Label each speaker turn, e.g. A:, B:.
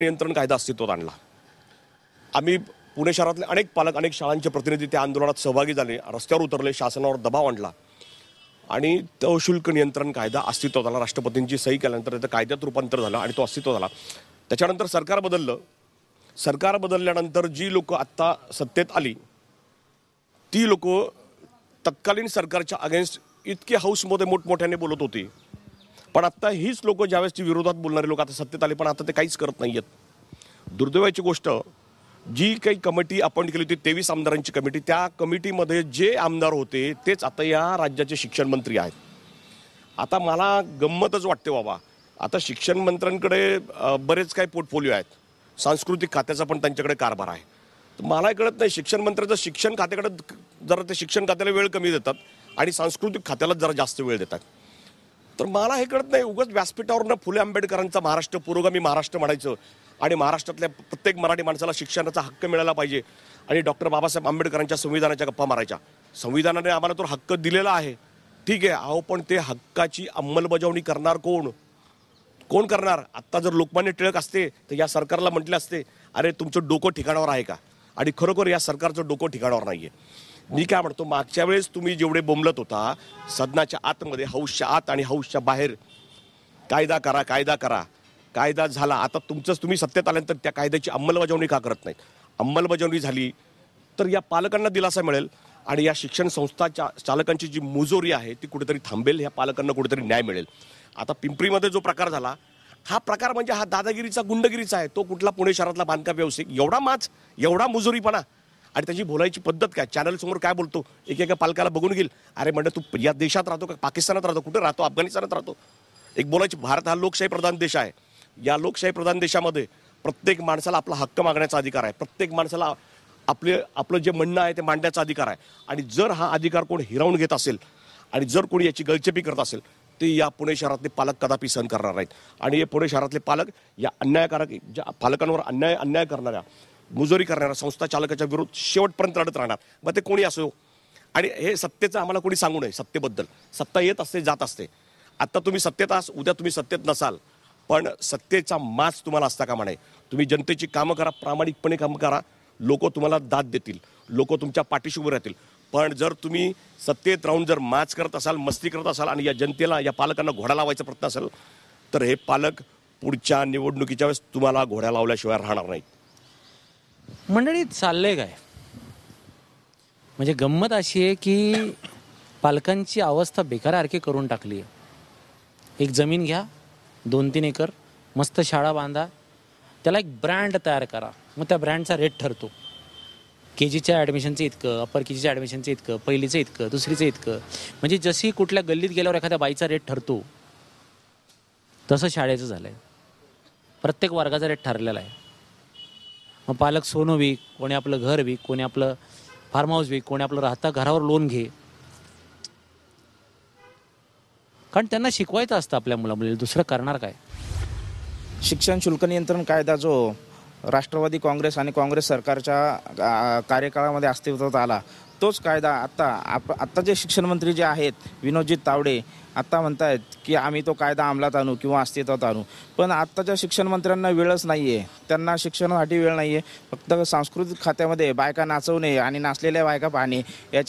A: नियंत्रण कायदा अस्तित्वात आणला। आम्ही पुणे शहरातले अनेक पालक, अनेक शाळांचे प्रतिनिधी त्या आंदोलनात सहभागी झाले, रस्त्यावर उतरले, शासनावर दबाव आणला आणि तो शुल्क नियंत्रण कायदा अस्तित्वात आला। राष्ट्रपतींची सही केल्यानंतर त्याचं कायद्यात रूपांतर झालं आणि तो अस्तित्वात आला। त्याच्यानंतर सरकार बदललं। सरकार बदलल्यानंतर जी लोक आता सत्तेत आली ती लोक तत्कालीन सरकारच्या अगेन्स्ट इतके हाऊसमध्ये मोठमोठ्याने बोलत होते, पण आता हीच लोक ज्यावेळेस विरोधात बोलणारे लोक आता सत्तेत आले, पण आता ते काहीच करत नाहीयेत। दुर्दैवाची गोष्ट, जी काही कमिटी अपॉइंट केली होती 23 आमदारांची कमिटी, त्या कमिटीमध्ये जे आमदार होते तेच आता या राज्याचे शिक्षण मंत्री आहेत। आता मला गंमतच वाटते बाबा, आता शिक्षण मंत्र्यांकडे बरेच काही पोर्टफोलिओ आहेत, सांस्कृतिक खात्याचा पण त्यांच्याकडे कारभार आहे। तर मला कळत नाही, शिक्षण मंत्र्याचं शिक्षण खात्याकडे जरा ते शिक्षण खात्याला वेळ कमी देतात आणि सांस्कृतिक खात्याला जरा जास्त वेळ देतात। तर मला हे कळत नाही, उगाच व्यासपीठावरून फुले आंबेडकरांचा महाराष्ट्र, पुरोगामी महाराष्ट्र म्हणायचं आणि महाराष्ट्रातल्या प्रत्येक मराठी माणसाला शिक्षणाचा हक्क मिळाला पाहिजे आणि डॉक्टर बाबासाहेब आंबेडकरांच्या संविधानाच्या गप्पा मारायच्या। संविधानाने आम्हाला तो हक्क दिलेला आहे, ठीक आहे, अहो, पण ते हक्काची अंमलबजावणी करणार कोण? कोण करणार? आत्ता जर लोकमान्य टिळक असते तर या सरकारला म्हटले असते, अरे तुमचं डोकं ठिकाणावर आहे का? आणि खरोखर या सरकारचं डोकं ठिकाणावर नाहीये। मी काय म्हणतो, मागच्या वेळेस तुम्ही जेवढे बोंबलत होता सदनाच्या आतमध्ये, हाऊसच्या आत आणि हाऊसच्या बाहेर, कायदा करा कायदा करा, कायदा झाला, आता तुम्ही सत्तेत आल्यानंतर त्या कायद्याची अंमलबजावणी का करत नाहीत? अंमलबजावणी झाली तर या पालकांना दिलासा मिळेल आणि या शिक्षण संस्थाच्या चालकांची जी मुजोरी आहे ती कुठेतरी थांबेल, ह्या पालकांना कुठेतरी न्याय मिळेल। आता पिंपरीमध्ये जो प्रकार झाला, हा प्रकार म्हणजे हा दादागिरीचा, गुंडगिरीचा आहे। तो कुठला पुणे शहरातला बांधकाम व्यावसायिक, एवढा माच, एवढा मुजोरीपणा आणि त्याची बोलायची पद्धत काय, चॅनल समोर काय बोलतो, एकेका पालकाला बघून घेईल, अरे म्हणजे तू या देशात राहतो का, पाकिस्तानात राहतो, कुठे राहतो, अफगाणिस्तानात राहतो? एक बोलायची, भारत हा लोकशाही प्रधान देश आहे। या लोकशाही प्रधान देशामध्ये प्रत्येक माणसाला आपला हक्क मागण्याचा अधिकार आहे, प्रत्येक माणसाला आपलं जे म्हणणं आहे ते मांडण्याचा अधिकार आहे। आणि जर हा अधिकार कोण हिरावून घेत असेल आणि जर कोणी याची गळचेपी करत असेल ते या पुणे शहरातले पालक कदापि सहन करणार नाहीत। आणि हे पुणे शहरातले पालक या अन्यायकारक, ज्या पालकांवर अन्याय करणाऱ्या, मुजोरी करणाऱ्या संस्था चालकाच्या विरोध शेवटपर्यंत लढत राहणार, मग ते कोणी असो। आणि हे सत्तेचं आम्हाला कोणी सांगू नये, सत्तेबद्दल, सत्ता येत असते जात असते। आता तुम्ही सत्तेत आहात, उद्या तुम्ही सत्तेत नसाल, पण सत्तेचा माज तुम्हाला असता कामा नये। तुम्ही जनतेची कामं करा, प्रामाणिकपणे कामं करा, लोक तुम्हाला दाद देतील, लोक तुमच्या पाठीशी उभे राहतील। पण जर तुम्ही सत्तेत राहून जर माज करत असाल, मस्ती करत असाल आणि या जनतेला, या पालकांना घोडा लावायचा प्रयत्न असेल, तर हे पालक पुढच्या निवडणुकीच्या वेळेस तुम्हाला घोड्या लावल्याशिवाय राहणार नाहीत।
B: मंडळी, चाललंय काय म्हणजे गंमत अशी आहे की पालकांची अवस्था बेकारारखी करून टाकली आहे। एक जमीन घ्या, 2-3 एकर, मस्त शाळा बांधा, त्याला एक ब्रँड तयार करा, मग त्या ब्रँडचा रेट ठरतो। KGच्या ॲडमिशनचं इतकं, अप्पर KGच्या ॲडमिशनचं इतकं, पहिलीचं इतकं, दुसरीचं इतकं, म्हणजे जशी कुठल्या गल्लीत गेल्यावर एखाद्या बाईचा रेट ठरतो तसं शाळेचं झालं आहे। प्रत्येक वर्गाचा रेट ठरलेला आहे। मग पालक सोनं विक, कोणी आपलं घर विक, कोणी आपलं फार्म हाऊस विक, कोणी आपलं राहता घरावर लोन घे, कारण त्यांना शिकवायचं असतं आपल्या मुलामुलीला, दुसरं करणार काय?
C: शिक्षण शुल्क नियंत्रण कायदा जो राष्ट्रवादी काँग्रेस आणि काँग्रेस सरकारच्या कार्यकाळामध्ये अस्तित्वात आला, तोच कायदा आत्ता जे शिक्षण मंत्री जे आहेत विनोदजी तावडे आत्ता म्हणतायत की आम्ही तो कायदा अंमलात आणू किंवा अस्तित्वात आणू, पण आत्ताच्या शिक्षण मंत्र्यांना वेळच नाही आहे, त्यांना शिक्षणासाठी वेळ नाही आहे। फक्त सांस्कृतिक खात्यामध्ये बायका नाचवणे आणि नाचलेल्या बायका पाहणे, याच्या